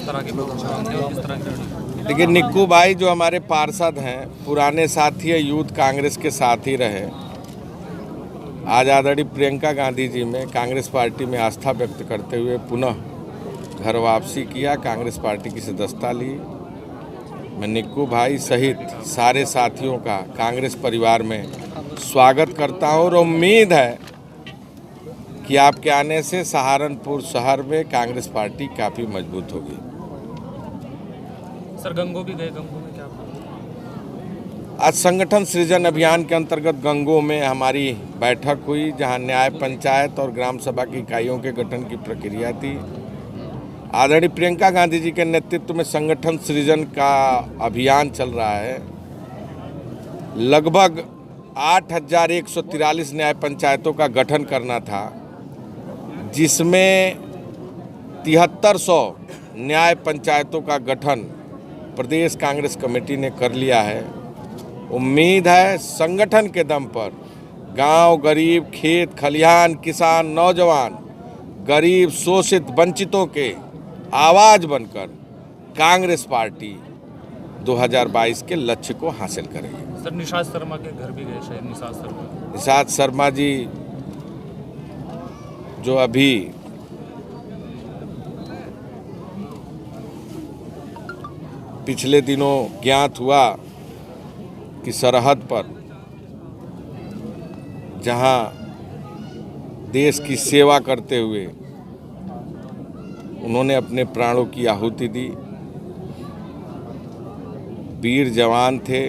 किस तरह के प्रोग्राम थे और किस तरह की? देखिए, निक्कू भाई जो हमारे पार्षद हैं, पुराने साथी है, यूथ कांग्रेस के साथ ही रहे। आज आदरणीय प्रियंका गांधी जी में कांग्रेस पार्टी में आस्था व्यक्त करते हुए पुनः घर वापसी किया, कांग्रेस पार्टी की सदस्यता ली। मैं निक्कू भाई सहित सारे साथियों का कांग्रेस परिवार में स्वागत करता हूँ और उम्मीद है कि आपके आने से सहारनपुर शहर में कांग्रेस पार्टी काफ़ी मजबूत होगी। सर गंगो भी गए, गंगो में क्या? आज संगठन सृजन अभियान के अंतर्गत गंगो में हमारी बैठक हुई, जहां न्याय पंचायत और ग्राम सभा की इकाइयों के गठन की प्रक्रिया थी। आदरणीय प्रियंका गांधी जी के नेतृत्व में संगठन सृजन का अभियान चल रहा है। लगभग 8,143 न्याय पंचायतों का गठन करना था, जिसमें 7300 न्याय पंचायतों का गठन प्रदेश कांग्रेस कमेटी ने कर लिया है। उम्मीद है संगठन के दम पर गांव, गरीब, खेत खलिहान, किसान, नौजवान, गरीब, शोषित, वंचितों के आवाज़ बनकर कांग्रेस पार्टी 2022 के लक्ष्य को हासिल करेगी। सर निषाद शर्मा के घर भी गए, शायद निषाद शर्मा जी जो अभी पिछले दिनों ज्ञात हुआ कि सरहद पर जहां देश की सेवा करते हुए उन्होंने अपने प्राणों की आहुति दी। वीर जवान थे,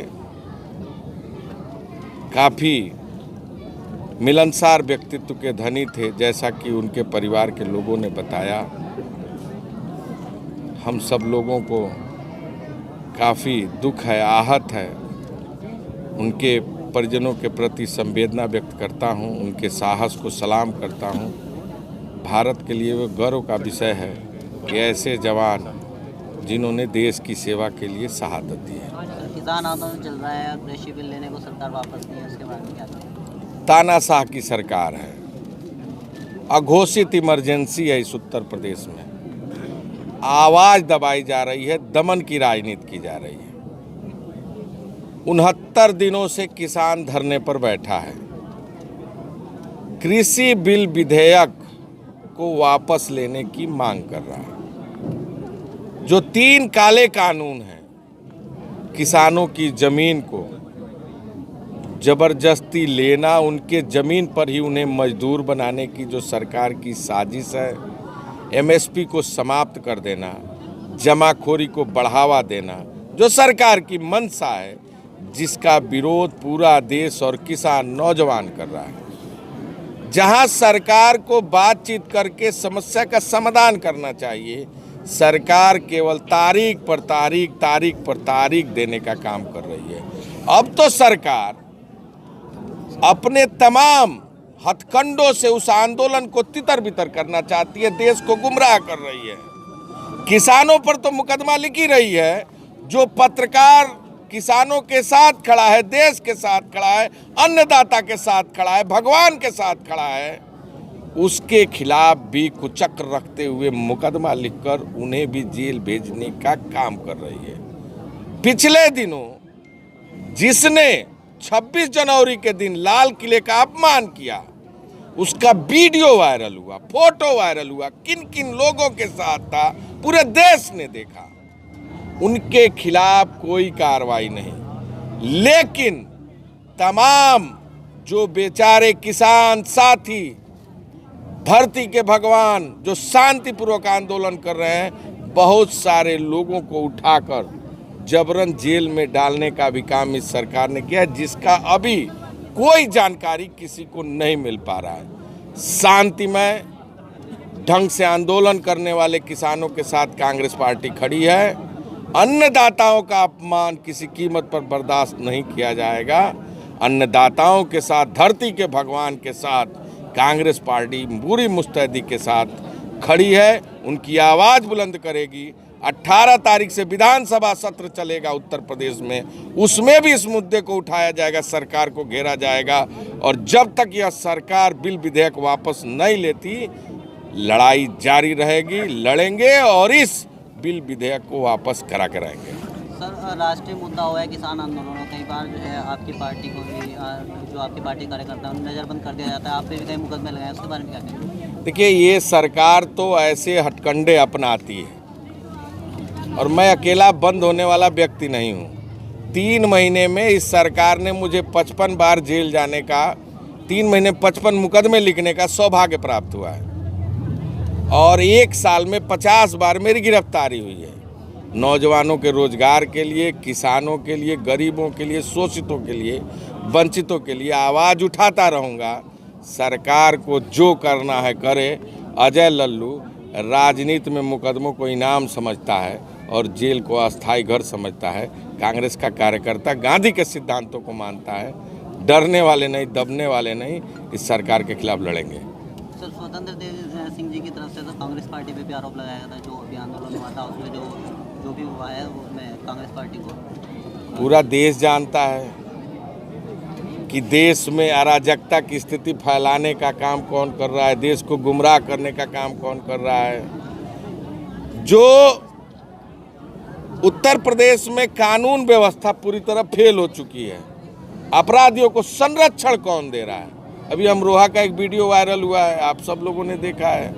काफ़ी मिलनसार व्यक्तित्व के धनी थे, जैसा कि उनके परिवार के लोगों ने बताया। हम सब लोगों को काफ़ी दुख है, आहत है। उनके परिजनों के प्रति संवेदना व्यक्त करता हूं, उनके साहस को सलाम करता हूं। भारत के लिए वो गर्व का विषय है कि ऐसे जवान जिन्होंने देश की सेवा के लिए शहादत दी है। किसान आंदोलन चल रहा है, कृषि बिल लेने को सरकार वापस नहीं है, उसके बारे में क्या कहें? तानाशाह की सरकार है, अघोषित इमरजेंसी है इस उत्तर प्रदेश में। आवाज़ दबाई जा रही है, दमन की राजनीति की जा रही है। 69 दिनों से किसान धरने पर बैठा है। कृषि बिल विधेयक को वापस लेने की मांग कर रहा है। जो 3 काले कानून हैं, किसानों की जमीन को जबरदस्ती लेना, उनके जमीन पर ही उन्हें मजदूर बनाने की जो सरकार की साजिश है, एमएसपी को समाप्त कर देना, जमाखोरी को बढ़ावा देना, जो सरकार की मंशा है, जिसका विरोध पूरा देश और किसान नौजवान कर रहा है। जहां सरकार को बातचीत करके समस्या का समाधान करना चाहिए, सरकार केवल तारीख पर तारीख देने का काम कर रही है। अब तो सरकार अपने तमाम हथकंडों से उस आंदोलन को तितर-बितर करना चाहती है, देश को गुमराह कर रही है। किसानों पर तो मुकदमा लिख ही रही है। जो पत्रकार किसानों के साथ खड़ा है, देश के साथ खड़ा है, अन्नदाता के साथ खड़ा है, भगवान के साथ खड़ा है, उसके खिलाफ भी कुचक्र रखते हुए मुकदमा लिखकर उन्हें भी जेल भेजने का काम कर रही है। पिछले दिनों जिसने 26 जनवरी के दिन लाल किले का अपमान किया, उसका वीडियो वायरल हुआ, फोटो वायरल हुआ, किन किन लोगों के साथ था पूरे देश ने देखा। उनके खिलाफ कोई कार्रवाई नहीं, लेकिन तमाम जो बेचारे किसान साथी, धरती के भगवान जो शांतिपूर्वक आंदोलन कर रहे हैं, बहुत सारे लोगों को उठाकर जबरन जेल में डालने का भी काम इस सरकार ने किया, जिसका अभी कोई जानकारी किसी को नहीं मिल पा रहा है। शांतिमय ढंग से आंदोलन करने वाले किसानों के साथ कांग्रेस पार्टी खड़ी है। अन्नदाताओं का अपमान किसी कीमत पर बर्दाश्त नहीं किया जाएगा। अन्नदाताओं के साथ, धरती के भगवान के साथ कांग्रेस पार्टी पूरी मुस्तैदी के साथ खड़ी है, उनकी आवाज़ बुलंद करेगी। 18 तारीख से विधानसभा सत्र चलेगा उत्तर प्रदेश में, उसमें भी इस मुद्दे को उठाया जाएगा, सरकार को घेरा जाएगा। और जब तक यह सरकार बिल विधेयक वापस नहीं लेती, लड़ाई जारी रहेगी, लड़ेंगे और इस बिल विधेयक को वापस करा कराएंगे। सर, राष्ट्रीय मुद्दा हुआ है किसान आंदोलन। कई बार जो है आपकी पार्टी को भी जो आपकी पार्टी कार्यकर्ता है नज़रबंद कर दिया जाता है, आप पे भी कई मुकदमे लगाए, उसके बारे में क्या कहेंगे? देखिए, ये सरकार तो ऐसे हथकंडे अपनाती है और मैं अकेला बंद होने वाला व्यक्ति नहीं हूँ। 3 महीने में इस सरकार ने मुझे 55 बार जेल जाने का, 3 महीने 55 मुकदमे लिखने का सौभाग्य प्राप्त हुआ है और 1 साल में 50 बार मेरी गिरफ्तारी हुई है। नौजवानों के रोजगार के लिए, किसानों के लिए, गरीबों के लिए, शोषितों के लिए, वंचितों के लिए आवाज़ उठाता रहूँगा। सरकार को जो करना है करे। अजय लल्लू राजनीति में मुकदमों को इनाम समझता है और जेल को अस्थायी घर समझता है। कांग्रेस का कार्यकर्ता गांधी के सिद्धांतों को मानता है। डरने वाले नहीं, दबने वाले नहीं, इस सरकार के खिलाफ लड़ेंगे। सर, स्वतंत्र देव सिंह जी की तरफ से तो कांग्रेस पार्टी पे भी आरोप लगाया गया था, जो अभी आंदोलन हुआ था उसमें जो भी हुआ है उसमें कांग्रेस पार्टी को पूरा देश जानता है कि देश में अराजकता की स्थिति फैलाने का काम कौन कर रहा है, देश को गुमराह करने का काम कौन कर रहा है। जो उत्तर प्रदेश में कानून व्यवस्था पूरी तरह फेल हो चुकी है, अपराधियों को संरक्षण कौन दे रहा है। अभी अमरोहा का एक वीडियो वायरल हुआ है, आप सब लोगों ने देखा है।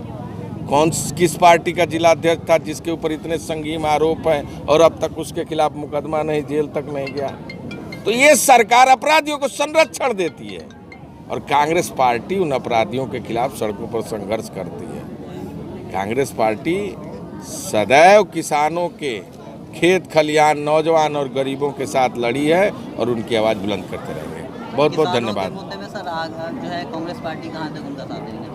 किस पार्टी का जिलाध्यक्ष था जिसके ऊपर इतने संगीन आरोप हैं और अब तक उसके खिलाफ मुकदमा नहीं, जेल तक नहीं गया। तो ये सरकार अपराधियों को संरक्षण देती है और कांग्रेस पार्टी उन अपराधियों के खिलाफ सड़कों पर संघर्ष करती है। कांग्रेस पार्टी सदैव किसानों के, खेत खलियान, नौजवान और गरीबों के साथ लड़ी है और उनकी आवाज़ बुलंद करते रहेंगे। बहुत बहुत धन्यवाद। मुद्दे में सर जो है कांग्रेस पार्टी कहाँ तक उनका साथ देंगे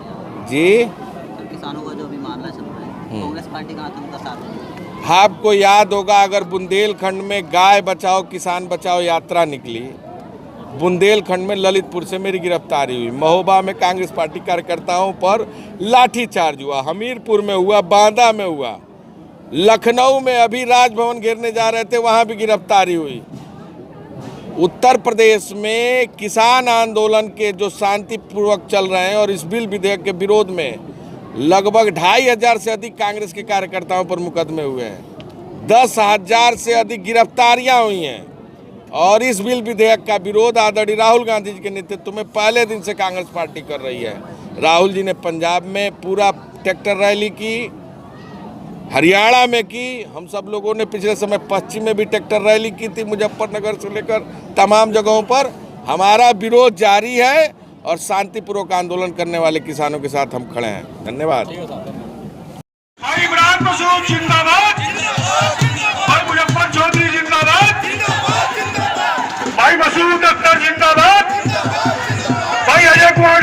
जी? सर, किसानों का जो भी मामला चल रहा है, कांग्रेस पार्टी कहाँ तक उनका साथ देंगे? आपको याद होगा, अगर बुंदेलखंड में गाय बचाओ किसान बचाओ यात्रा निकली, बुंदेलखंड में ललितपुर से मेरी गिरफ्तारी हुई, महोबा में कांग्रेस पार्टी कार्यकर्ताओं पर लाठीचार्ज हुआ, हमीरपुर में हुआ, बांदा में हुआ, लखनऊ में अभी राजभवन घेरने जा रहे थे, वहां भी गिरफ्तारी हुई। उत्तर प्रदेश में किसान आंदोलन के जो शांतिपूर्वक चल रहे हैं और इस बिल विधेयक के विरोध में लगभग 2500 से अधिक कांग्रेस के कार्यकर्ताओं पर मुकदमे हुए हैं, 10,000 से अधिक गिरफ्तारियां हुई हैं और इस बिल विधेयक का विरोध आदरणीय राहुल गांधी जी के नेतृत्व में पहले दिन से कांग्रेस पार्टी कर रही है। राहुल जी ने पंजाब में पूरा ट्रैक्टर रैली की, हरियाणा में की, हम सब लोगों ने पिछले समय पश्चिम में भी ट्रैक्टर रैली की थी, मुजफ्फरनगर से लेकर तमाम जगहों पर। हमारा विरोध जारी है और शांतिपूर्वक आंदोलन करने वाले किसानों के साथ हम खड़े हैं। धन्यवाद। भाई इमरान मसूद जिंदाबाद, भाई मुजफ्फर चौधरी जिंदाबाद, भाई मसूद अख्तर जिंदाबाद, भाई अजय कुमार